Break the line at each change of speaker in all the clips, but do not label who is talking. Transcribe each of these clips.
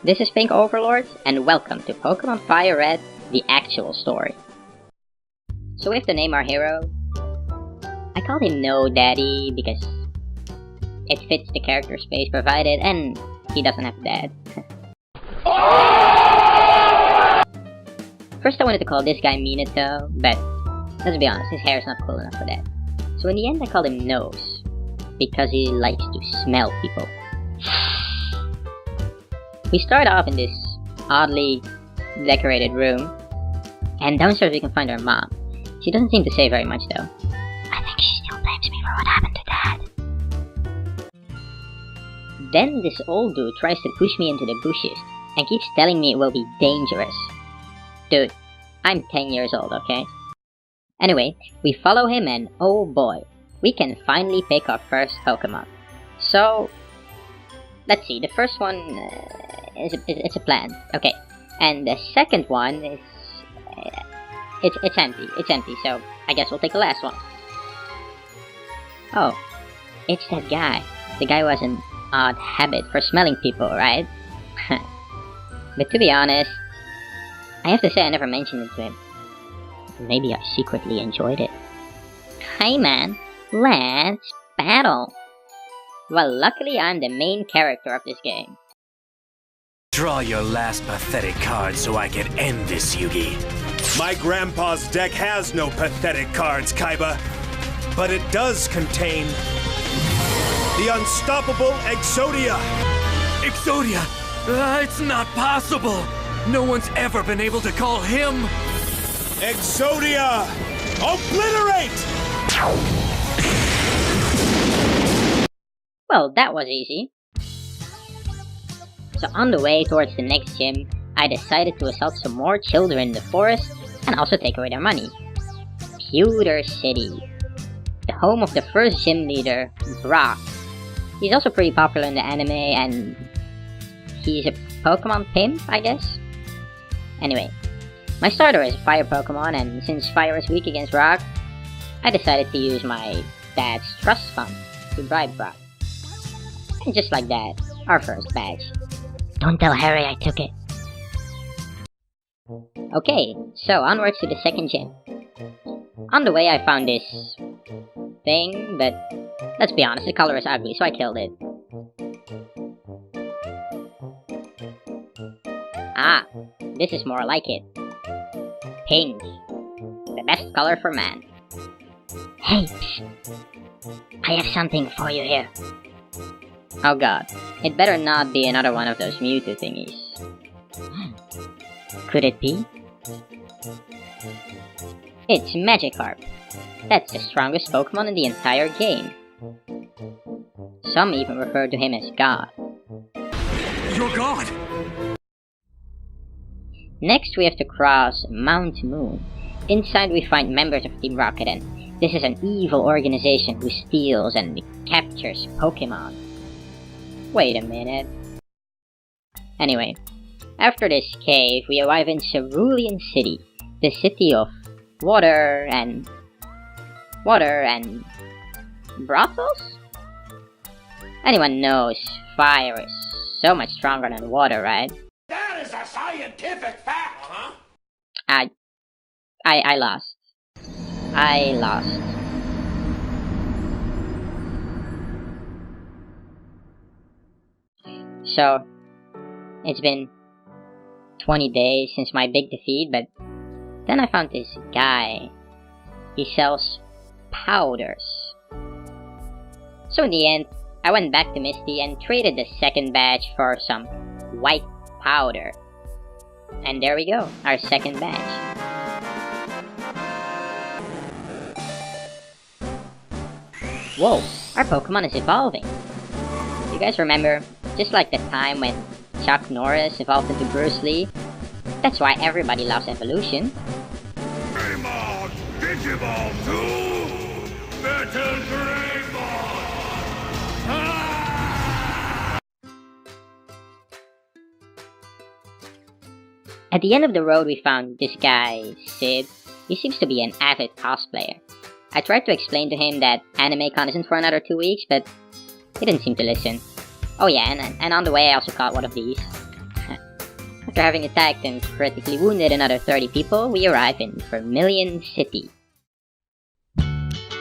This is Pink Overlord, and welcome to Pokemon Fire Red, the actual story. So we have to name our hero. I call him No Daddy because it fits the character space provided, and he doesn't have a dad. First I wanted to call this guy Minato, but let's be honest, his hair is not cool enough for that. So in the end I called him Nose, because he likes to smell people. We start off in this oddly decorated room, and downstairs we can find our mom. She doesn't seem to say very much though. I think she still blames me for what happened to Dad. Then this old dude tries to push me into the bushes, and keeps telling me it will be dangerous. Dude, I'm 10 years old, okay? Anyway, we follow him and oh boy, we can finally pick our first Pokemon. So, let's see, the first one it's a plan, okay. And the second one is, it's empty, so I guess we'll take the last one. Oh, it's that guy. The guy who has an odd habit for smelling people, right? But to be honest, I have to say I never mentioned it to him. Maybe I secretly enjoyed it. Hey man, let's battle! Well, luckily I'm the main character of this game.
Draw your last pathetic card so I can end this, Yugi.
My grandpa's deck has no pathetic cards, Kaiba. But it does contain the unstoppable Exodia.
Exodia! It's not possible! No one's ever been able to call him!
Exodia! Obliterate!
Well, that was easy. So on the way towards the next gym, I decided to assault some more children in the forest and also take away their money. Pewter City, the home of the first gym leader, Brock. He's also pretty popular in the anime and he's a Pokemon pimp, I guess? Anyway, my starter is a fire Pokemon, and since fire is weak against rock, I decided to use my dad's trust fund to bribe Brock. And just like that, our first badge. Don't tell Harry I took it. Okay, so onwards to the second gym. On the way I found this thing, but let's be honest, the color is ugly, so I killed it. Ah, this is more like it. Pink. The best color for man. Hey, psst. I have something for you here. Oh god, it better not be another one of those Mewtwo thingies. Could it be? It's Magikarp. That's the strongest Pokemon in the entire game. Some even refer to him as God.
You're God!
Next we have to cross Mount Moon. Inside we find members of Team Rocket, and this is an evil organization who steals and captures Pokemon. Wait a minute. Anyway, after this cave, we arrive in Cerulean City, the city of water and brothels? Anyone knows fire is so much stronger than water, right?
That is a scientific fact, huh?
I lost. I lost. So, it's been 20 days since my big defeat, but then I found this guy. He sells powders. So in the end, I went back to Misty and traded the second batch for some white powder. And there we go, our second batch. Whoa, our Pokemon is evolving. You guys remember, just like the time when Chuck Norris evolved into Bruce Lee? That's why everybody loves evolution.
Greymon, Digivolve to Metal Greymon!
At the end of the road we found this guy, Sid. He seems to be an avid cosplayer. I tried to explain to him that AnimeCon isn't for another 2 weeks, but he didn't seem to listen. Oh yeah, and on the way I also caught one of these. After having attacked and critically wounded another 30 people, we arrive in Vermilion City.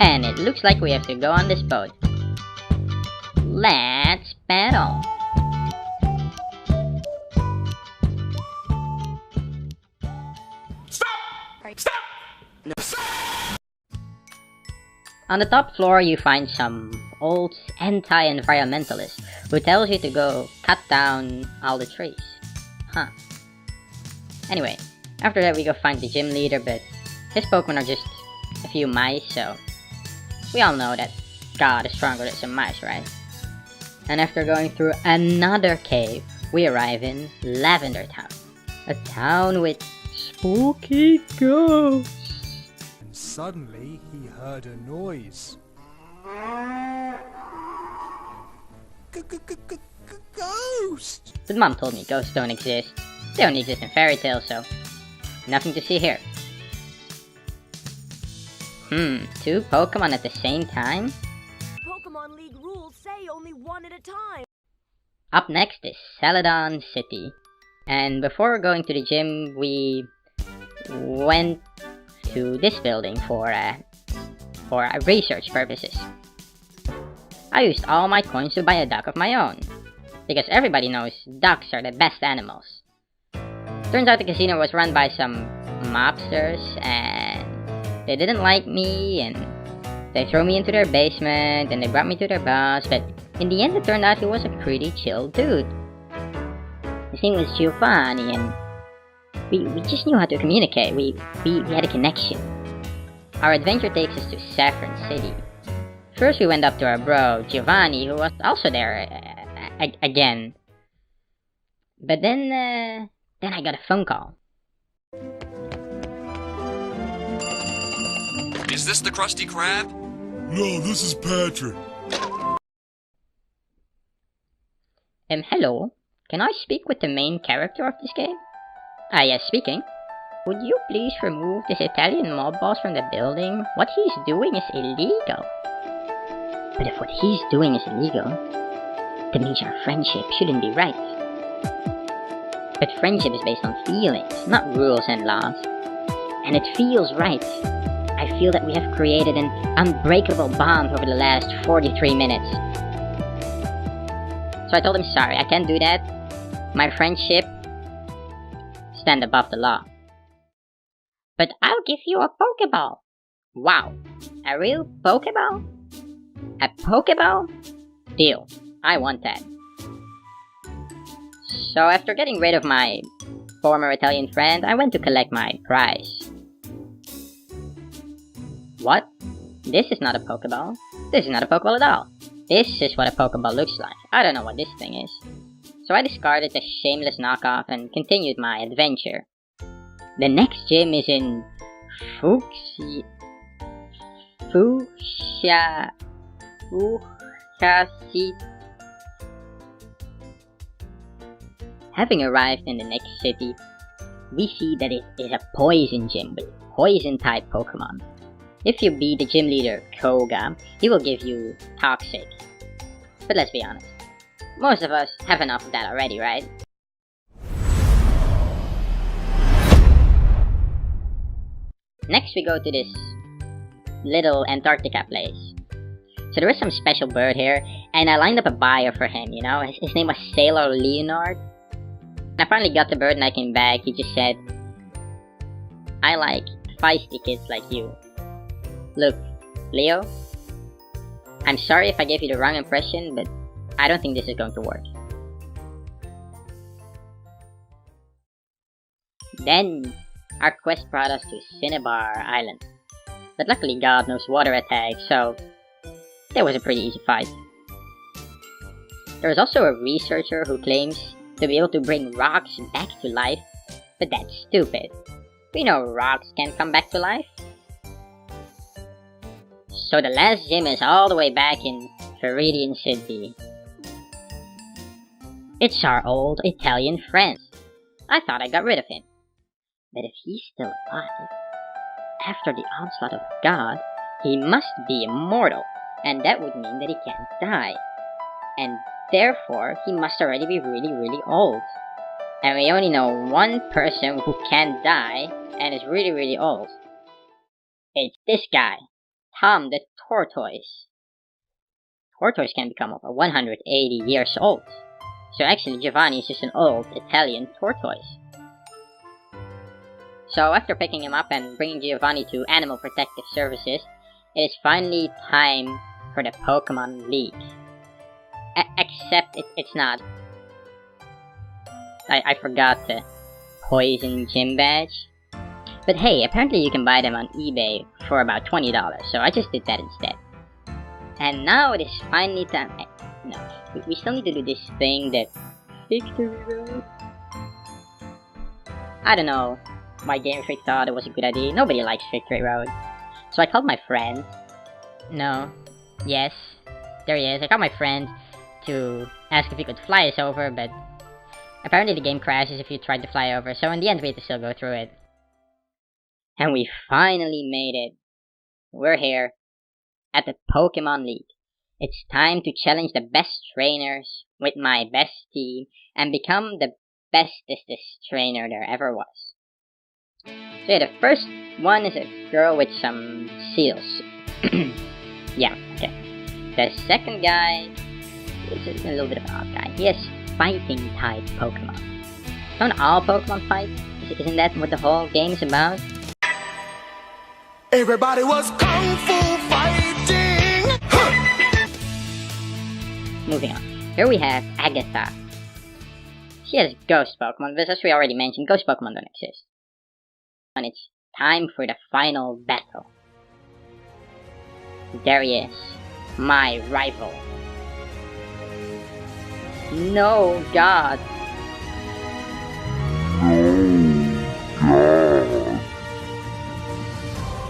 And it looks like we have to go on this boat. Let's battle! On the top floor, you find some old anti-environmentalist who tells you to go cut down all the trees. Huh. Anyway, after that we go find the gym leader, but his Pokemon are just a few mice, so we all know that God is stronger than some mice, right? And after going through another cave, we arrive in Lavender Town. A town with spooky ghosts.
Suddenly, he heard a noise. Ghost!
But Mom told me ghosts don't exist. They only exist in fairy tales, so nothing to see here. Two Pokemon at the same time?
Pokemon League rules say only one at a time.
Up next is Celadon City. And before going to the gym, we went to this building for research purposes. I used all my coins to buy a duck of my own, because everybody knows ducks are the best animals. Turns out the casino was run by some mobsters, and they didn't like me, and they threw me into their basement, and they brought me to their boss, but in the end it turned out he was a pretty chill dude. His name was Giovanni, and we just knew how to communicate. We had a connection. Our adventure takes us to Saffron City. First we went up to our bro, Giovanni, who was also there again. But then I got a phone call.
Is this the Krusty Krab?
No, this is Patrick.
Hello? Can I speak with the main character of this game? Yes, speaking. Would you please remove this Italian mob boss from the building? What he's doing is illegal. But if what he's doing is illegal, that means our friendship shouldn't be right. But friendship is based on feelings, not rules and laws. And it feels right. I feel that we have created an unbreakable bond over the last 43 minutes. So I told him sorry, I can't do that. My friendship stand above the law. But I'll give you a Pokeball. Wow, a real Pokeball? A Pokeball? Deal, I want that. So after getting rid of my former Italian friend, I went to collect my prize. What? This is not a Pokeball. This is not a Pokeball at all. This is what a Pokeball looks like. I don't know what this thing is. So I discarded the shameless knockoff and continued my adventure. The next gym is in Fuchsia City. Having arrived in the next city, we see that it is a poison gym with poison type Pokemon. If you beat the gym leader Koga, he will give you Toxic. But let's be honest, most of us have enough of that already, right? Next we go to this little Antarctica place. So there is some special bird here, and I lined up a bio for him, you know? His name was Sailor Leonard. I finally got the bird and I came back. He just said, I like feisty kids like you. Look, Leo, I'm sorry if I gave you the wrong impression, but I don't think this is going to work. Then, our quest brought us to Cinnabar Island. But luckily God knows water attacks, so that was a pretty easy fight. There was also a researcher who claims to be able to bring rocks back to life, but that's stupid. We know rocks can't come back to life. So the last gym is all the way back in Viridian City. It's our old Italian friend. I thought I got rid of him. But if he's still alive, after the onslaught of God, he must be immortal, and that would mean that he can't die. And therefore, he must already be really, really old. And we only know one person who can't die and is really, really old. It's this guy, Tom the Tortoise. Tortoise can become over 180 years old. So actually Giovanni is just an old Italian tortoise. So after picking him up and bringing Giovanni to Animal Protective Services, it is finally time for the Pokemon League. Except it's not. I forgot the Poison Gym Badge. But hey, apparently you can buy them on eBay for about $20, so I just did that instead. And now it is finally time. No, we still need to do this thing, the Victory Road. I don't know why Game Freak thought it was a good idea. Nobody likes Victory Road. So I called my friend. No. Yes. There he is. I called my friend to ask if he could fly us over, but apparently the game crashes if you try to fly over, so in the end we had to still go through it. And we finally made it. We're here at the Pokemon League. It's time to challenge the best trainers with my best team and become the bestest trainer there ever was. So yeah, the first one is a girl with some seals. Yeah, okay. The second guy is a little bit of an odd guy. He has fighting type Pokemon. Don't all Pokemon fight? Isn't that what the whole game is about?
Everybody was kung fu fighting.
Moving on. Here we have Agatha. She has ghost Pokemon, but as we already mentioned, ghost Pokemon don't exist. And it's time for the final battle. There he is, my rival. No, God.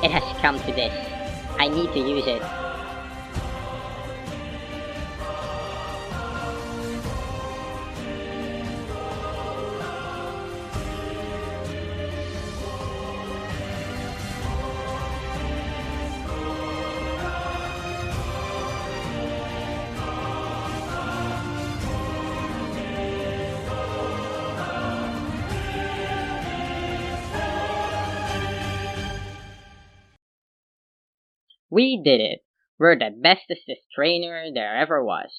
It has come to this. I need to use it. We did it. We're the bestest trainer there ever was.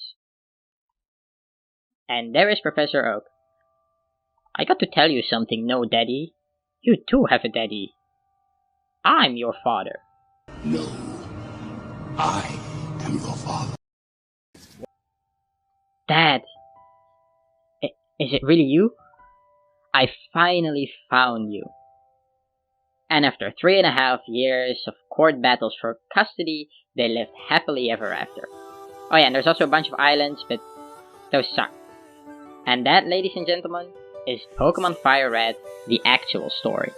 And there is Professor Oak. I got to tell you something, no daddy. You too have a daddy. I'm your father.
No, I am your father.
Dad. Is it really you? I finally found you. And after 3.5 years of court battles for custody, they lived happily ever after. Oh yeah, and there's also a bunch of islands, but those suck. And that, ladies and gentlemen, is Pokemon Fire Red, the actual story.